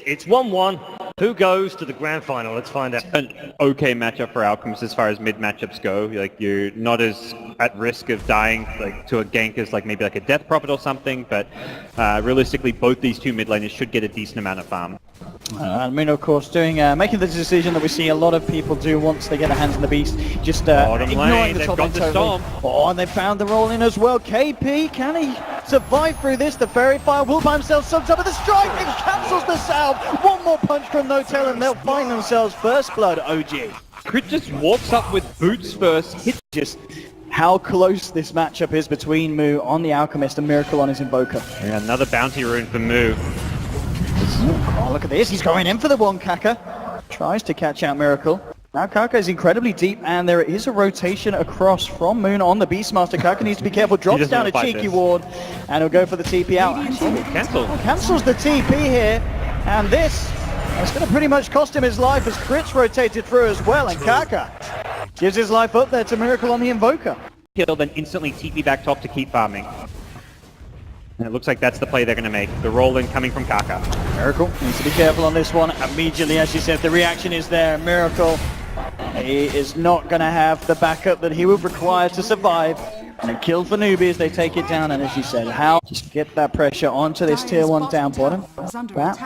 It's 1-1. Who goes to the grand final? Let's find out. An okay matchup for Alchemist as far as mid matchups go. Like, you're not as at risk of dying like to a gank as like maybe like a Death Prophet or something, but realistically both these two mid laners should get a decent amount of farm. I mean, of course, making the decision that we see a lot of people do once they get their hands on the beast, just ignoring the top lane totally. Oh, and they found the roll in as well. KP, can he survive through this? The Fairy Fire will by himself subs up with the strike and cancels the salve. One more punch from No-Tail and they'll find themselves first blood. OG. Crit just walks up with boots first. Hit just how close this matchup is between Moo on the Alchemist and Miracle on his Invoker. Yeah, another bounty rune for Moo. Oh, look at this. He's going in for the one Kaka. Tries to catch out Miracle. Now Kaka is incredibly deep, and there is a rotation across from Moon on the Beastmaster. Kaka needs to be careful. Drops down a cheeky ward, and he'll go for the TP out. Cancels the TP here, and this is going to pretty much cost him his life as Crit's rotated through as well, and Kaka gives his life up there to Miracle on the Invoker. Kill, then instantly TP back top to keep farming. And it looks like that's the play they're going to make. The roll-in coming from Kaka. Miracle needs to be careful on this one. Immediately, as you said, the reaction is there. Miracle, he is not going to have the backup that he would require to survive. And a kill for Newbee as they take it down. And as you said, how just get that pressure onto this tier 1 down bottom.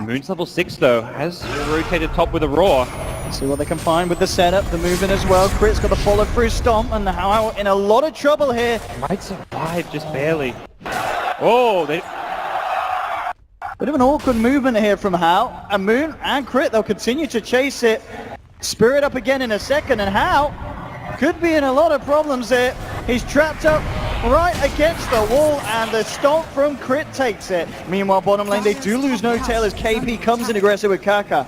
Moon's level 6 though, has rotated top with a roar. See what they can find with the setup, the movement as well. Crit's got the follow through stomp, and how in a lot of trouble here. Might survive, just barely. Oh, they... Bit of an awkward movement here from Hal. And Moon and Crit, they'll continue to chase it. Spirit up again in a second, and Hal could be in a lot of problems here. He's trapped up right against the wall, and the stomp from Crit takes it. Meanwhile, bottom lane, they do lose No-Tail as KP comes in aggressive with Kaka.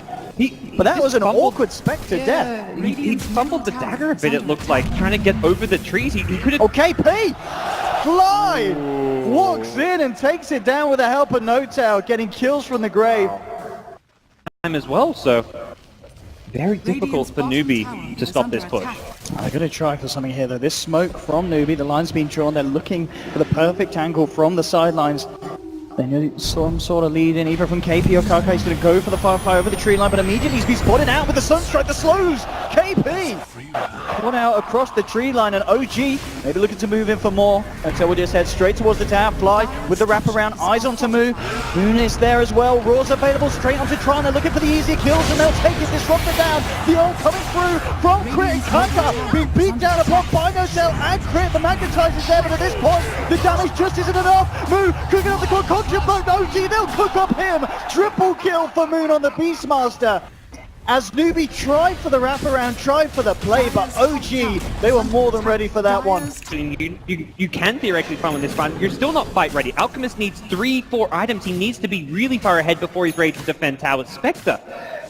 But that was an awkward Spectre death. He fumbled the dagger a bit, it looked like, trying to get over the trees. He could have... Oh, KP! Fly! Walks in and takes it down with the help of No-Tail, getting kills from the grave. Time as well, so... Very difficult for Newbee to stop this push. They're going to try for something here though. This smoke from Newbee, the line's being drawn. They're looking for the perfect angle from the sidelines. They need some sort of lead in either from KP or Kaka. He's going to go for the fire over the tree line, but immediately he's been spotted out with the Sunstrike that slows KP. One out across the tree line, and OG maybe looking to move in for more until we just head straight towards the tower. Fly with the wraparound, eyes onto Moo. Moon is there as well. Roar's available straight onto Tron. They're looking for the easier kills, and they'll take it. Disrupt it down. The ult coming through from Crit and Kaka being beat down upon by No-Tail and Crit. The magnetizer's there, but at this point the damage just isn't enough. Moo cooking up the concoction, but OG, they'll cook up him. Triple kill for Moon on the Beastmaster. As Newbee tried for the wraparound, tried for the play, but OG, they were more than ready for that one. You can theoretically farm on this front. You're still not fight ready. Alchemist needs 3-4 items. He needs to be really far ahead before he's ready to defend Tower Spectre.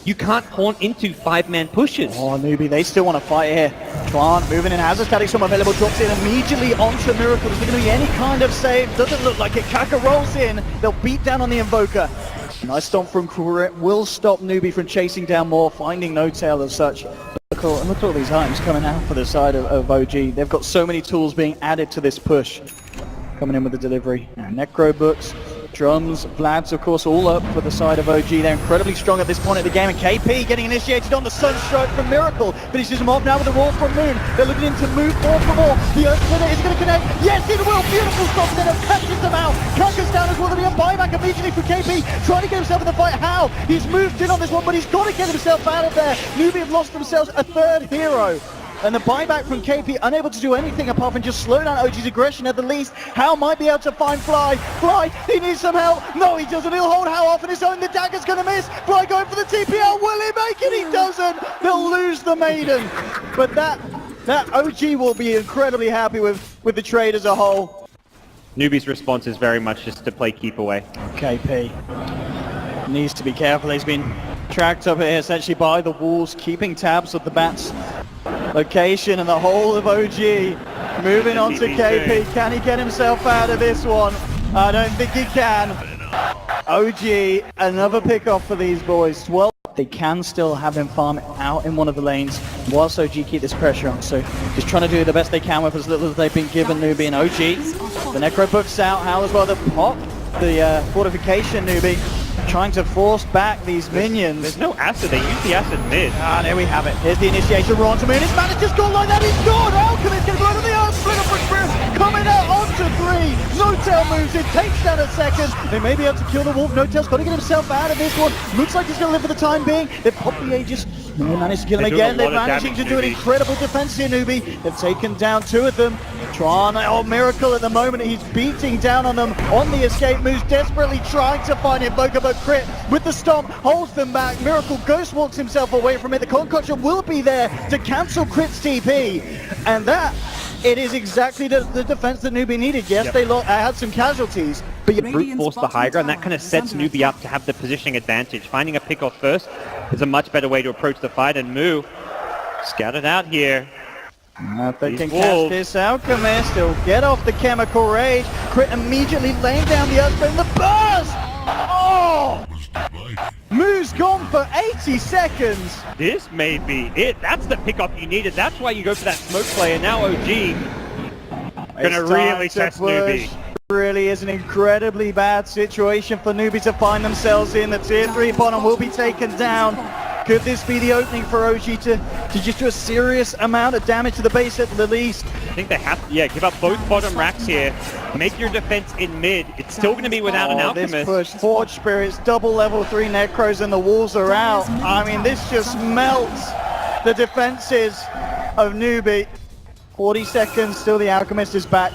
You can't pawn into 5-man pushes. Oh, Newbee, they still want to fight here. Plant moving in, has a static storm available, drops in immediately onto Miracle. There's going to be any kind of save. Doesn't look like it. Kaka rolls in. They'll beat down on the Invoker. Nice stomp from Crit will stop Newbee from chasing down more, finding No-Tail as such. Look at all these items coming out for the side of OG. They've got so many tools being added to this push. Coming in with the delivery. Necro books, drums, Vlads, of course, all up for the side of OG. They're incredibly strong at this point of the game, and KP getting initiated on the Sunstrike from Miracle. Finishes him off now with a roar from Moon. They're looking in to move more for more. The Earth Splitter is going to connect. Yes, it will. Beautiful stop there. Catches them out. Kaka's down as well. There'll be a buyback immediately for KP. Trying to get himself in the fight. How? He's moved in on this one, but he's got to get himself out of there. Newbee have lost themselves a third hero. And the buyback from KP, unable to do anything apart from just slow down OG's aggression at the least. How might be able to find Fly. Fly, he needs some help. No, he doesn't. He'll hold How off on his own. The dagger's going to miss. Fly going for the TPL. Will he make it? He doesn't. They'll lose the Maiden. But that OG will be incredibly happy with the trade as a whole. Newbee's response is very much just to play keep away. KP needs to be careful. He's been tracked up here essentially by the walls, keeping tabs of the Bats location, and the whole of OG moving on to KP. Can he get himself out of this one? I don't think he can. OG, another pick-off for these boys. Well, they can still have him farm out in one of the lanes whilst OG keep this pressure on. So just trying to do the best they can with as little as they've been given. Newbee and OG. The Necro books out. How as well to pop the fortification, Newbee. trying to force back these minions. There's no acid. They use the acid mid. Ah, there we have it. Here's the initiation. We're on to Moon. His man has just gone like that. He's gone. Alchemist gets blown to the earth. Split up for Experience. Coming out onto 3. No-Tail moves in. Takes down a second. They may be able to kill the wolf. No-Tail's got to get himself out of this one. Looks like he's going to live for the time being. They've popped the Aegis. They managed to kill him again. They're managing to do an incredible defense here, Newbee. They've taken down 2 of them. Tron, oh, Miracle at the moment. He's beating down on them on the escape moves, desperately trying to find Invoker, but Crit with the stomp holds them back. Miracle ghost walks himself away from it. The concoction will be there to cancel Crit's TP, and that it is exactly the defense that Newbee needed. Yes, they had some casualties, but you brute force the high ground. That kind of sets Newbee up to have the positioning advantage. Finding a pick off first is a much better way to approach the fight, and Moo scouted out here. If they can catch this Alchemist, he'll get off the Chemical Rage. Crit immediately laying down the Earthspin and the burst! Oh! Moo's gone for 80 seconds. This may be it. That's the pickup you needed. That's why you go for that smoke play, and now OG gonna really test Newbee. Really is an incredibly bad situation for Newbee to find themselves in. The tier 3 bottom will be taken down. Could this be the opening for OG to just do a serious amount of damage to the base at the least? I think they have to, give up both bottom racks here. Make your defense in mid. It's still going to be without an Alchemist. This push, Forge Spirits, double level 3 Necros, and the walls are out. I mean, this just melts the defenses of Newbee. 40 seconds, still the Alchemist is back.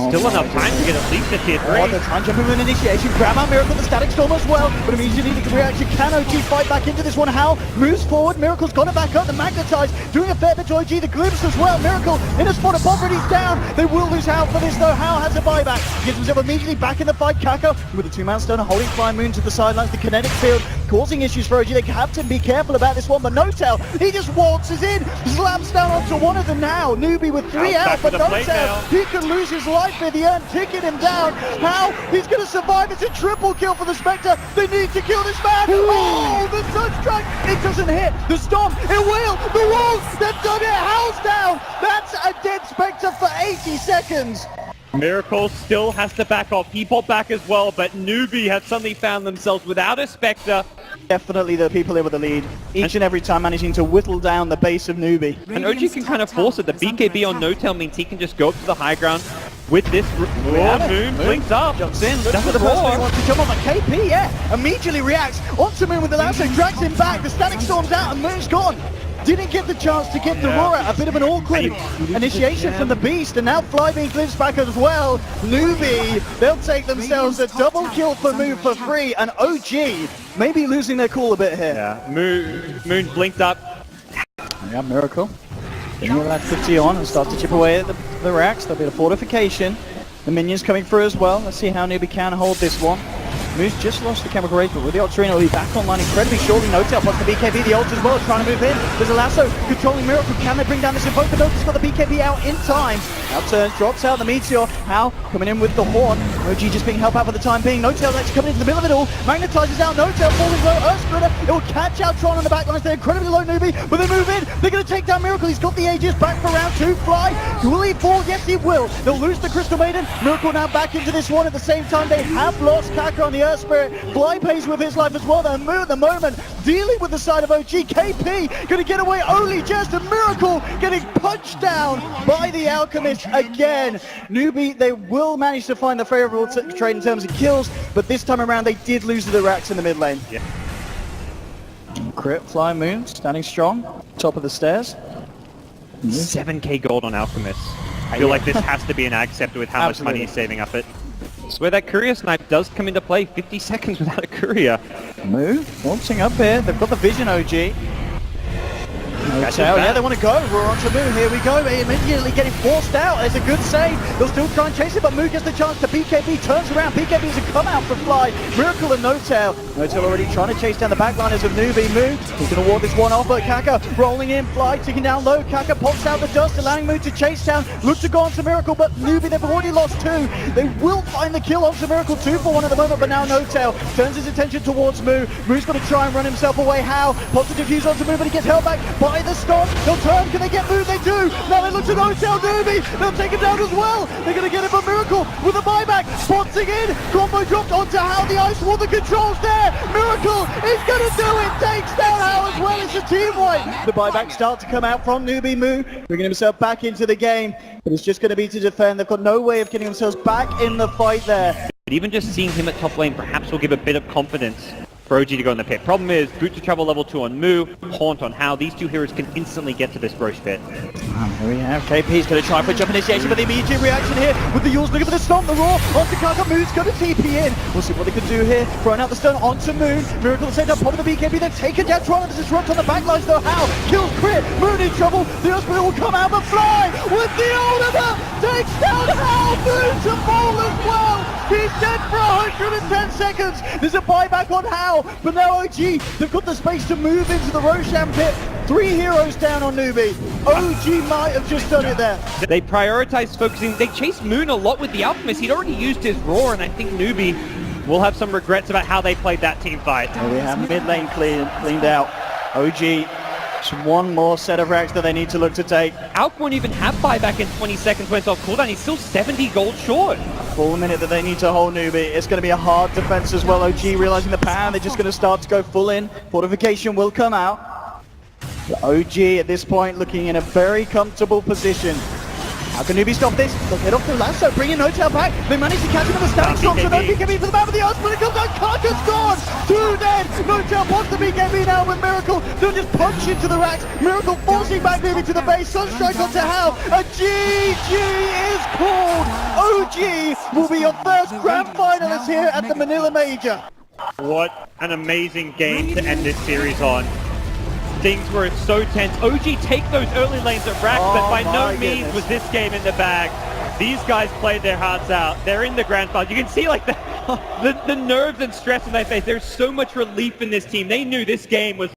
Still enough time to get at least a tier 3. Oh, the time jumping with an initiation. Grab out Miracle, the Static Storm as well. But immediately the reaction. Can OG fight back into this one? Hal moves forward. Miracle's got it back up. The Magnetize doing a fair bit to OG. The Glimpse as well. Miracle in a spot of poverty. He's down. They will lose Hal for this though. Hal has a buyback. Gets himself immediately back in the fight. Kako with a 2-man stone holding Fly Moon to the sidelines. The kinetic field causing issues for OG. They have to be careful about this one. But No-Tail, he just waltzes in. Slams down onto one of them now. Newbee with 3 out. But No-Tail, he could lose his life in the end. Ticking him down. How? He's going to survive. It's a triple kill for the Spectre. They need to kill this man. Oh, the touch strike. It doesn't hit. The Stomp. It will. The walls. They've done it. How's down. That's a dead Spectre for 80 seconds. Miracle still has to back off. He popped back as well, but Newbee have suddenly found themselves without a Spectre. Definitely the people here with the lead. Each and every time managing to whittle down the base of Newbee. And OG can kind of force it. The BKB on No-Tail means he can just go up to the high ground with this. Moon blinks up. Jumps in. Looks for the person who wants to jump on. But KP, immediately reacts onto Moon with the lasso. Drags him back. The Static Storm's out and Moon's gone. Didn't get the chance to get the Aurora. A bit of an awkward initiation from the Beast, and now Flybeam glimpse back as well. Newbee, they'll take themselves a double kill for Moon for free, and OG maybe losing their cool a bit here. Yeah, Moon blinked up. Yeah, Miracle. Getting all that 50 on and start to chip away at the racks. There'll be a fortification. The minions coming through as well. Let's see how Newbee can hold this one. Moose just lost the Chemical Rage, but with the Octarine, he'll be back online incredibly shortly. No-Tail plus the BKB, the ult as well, trying to move in. There's a lasso, controlling Miracle. Can they bring down this Invoker? No-Tail's got the BKB out in time. Now turns, drops out the Meteor. Hal coming in with the Horn. OG just being helped out for the time being. No-Tail actually coming into the middle of it all. Magnetizes out No-Tail, falling low. Earthspinner, it will catch out Tron on the back lines. They're incredibly low, Newbee, but they move in. They're going to take down Miracle. He's got the Aegis back for round 2. Fly, will he fall? Yes, he will. They'll lose the Crystal Maiden. Miracle now back into this one. At the same time, they have lost Kaka on the Earth Spirit. Fly pays with his life as well. They're Moo at the moment dealing with the side of OG. KP going to get away. Only just a Miracle getting punched down by the Alchemist again. Newbee, they will manage to find the favorable trade in terms of kills, but this time around they did lose to the racks in the mid lane. Yeah. Crit, Fly Moon, standing strong, top of the stairs. 7k gold on Alchemist. I feel like this has to be an ag scepter with how much money he's saving up it. So where that Courier Snipe does come into play, 50 seconds without a Courier. Moo, launching up here. They've got the vision, OG. Yeah, they want to go. We're on to Moo. Here we go. They immediately getting forced out. It's a good save. They'll still try and chase it, but Moo gets the chance to BKB. Turns around. BKB is a come out for Fly. Miracle and No-Tail. No-Tail already trying to chase down the backliners of Newbee. Moo, he's going to ward this one off, but Kaka rolling in. Fly ticking down low. Kaka pops out the dust, allowing Moo to chase down. Look to go on to Miracle, but Newbee, they've already lost 2. They will find the kill onto Miracle. 2 for 1 at the moment, but now No-Tail turns his attention towards Moo. Moo's going to try and run himself away. How? Pops the defuse onto Moo, but he gets held back by get the stop. They'll turn. Can they get moved? They do. Now they look to Hotel Newbee. They'll take him down as well. They're going to get him a Miracle with a buyback. Spotting in. Combo dropped onto How. The Ice Wall. The controls there. Miracle is going to do it. Takes down How as well. It's a team wipe. The buyback start to come out from Newbee Moo. Bringing himself back into the game. But it's just going to be to defend. They've got no way of getting themselves back in the fight there. But even just seeing him at top lane perhaps will give a bit of confidence for OG to go in the pit. Problem is, Boot to travel level 2 on Moo, Haunt on How. These two heroes can instantly get to this Roche pit. Here we have KP's going to try for jump initiation, but the immediate reaction here with the Yules looking for the stomp, the roar onto Kaka. Moo's going to TP in. We'll see what they can do here. Throwing out the stun onto Moon. Miracle sent up, popping the BKB, then taken down. Trying to disrupt on the backlines though. How kills Crit. Moon in trouble. The Osprey will come out and fly with the ultimate. Takes down How. Moon to fall as well. He's dead for 110 seconds. There's a buyback on How, but now OG, they've got the space to move into the Roshan pit. 3 heroes down on Newbee. OG might have just done it there. They prioritize focusing. They chase Moon a lot with the Alchemist. He'd already used his Roar, and I think Newbee will have some regrets about how they played that team fight. Here we have mid lane cleaned out. OG, just one more set of racks that they need to look to take. Alk won't even have buyback in 20 seconds when it's off cooldown. He's still 70 gold short. Full minute that they need to hold Newbee. It's going to be a hard defense as well. OG realizing the pan, they're just going to start to go full in. Fortification will come out. But OG at this point looking in a very comfortable position. How can Newbee stop this? They'll get off the lasso, bringing Hotel back. They manage to catch him in the stack shot, so no BKB for the man with the ice, but it comes out. Kaka's gone! 2 dead! Hotel pops the BKB now with Miracle. They'll just punch into the racks. Miracle forcing back Newbee to the base. Sunstrike onto How. A GG is called. OG will be your first grand finalist here at the Manila Major. What an amazing game to end this series on. Things were so tense. OG take those early lanes at Rack, but by no means was this game in the bag. These guys played their hearts out. They're in the grand final. You can see like the nerves and stress in their face. There's so much relief in this team. They knew this game was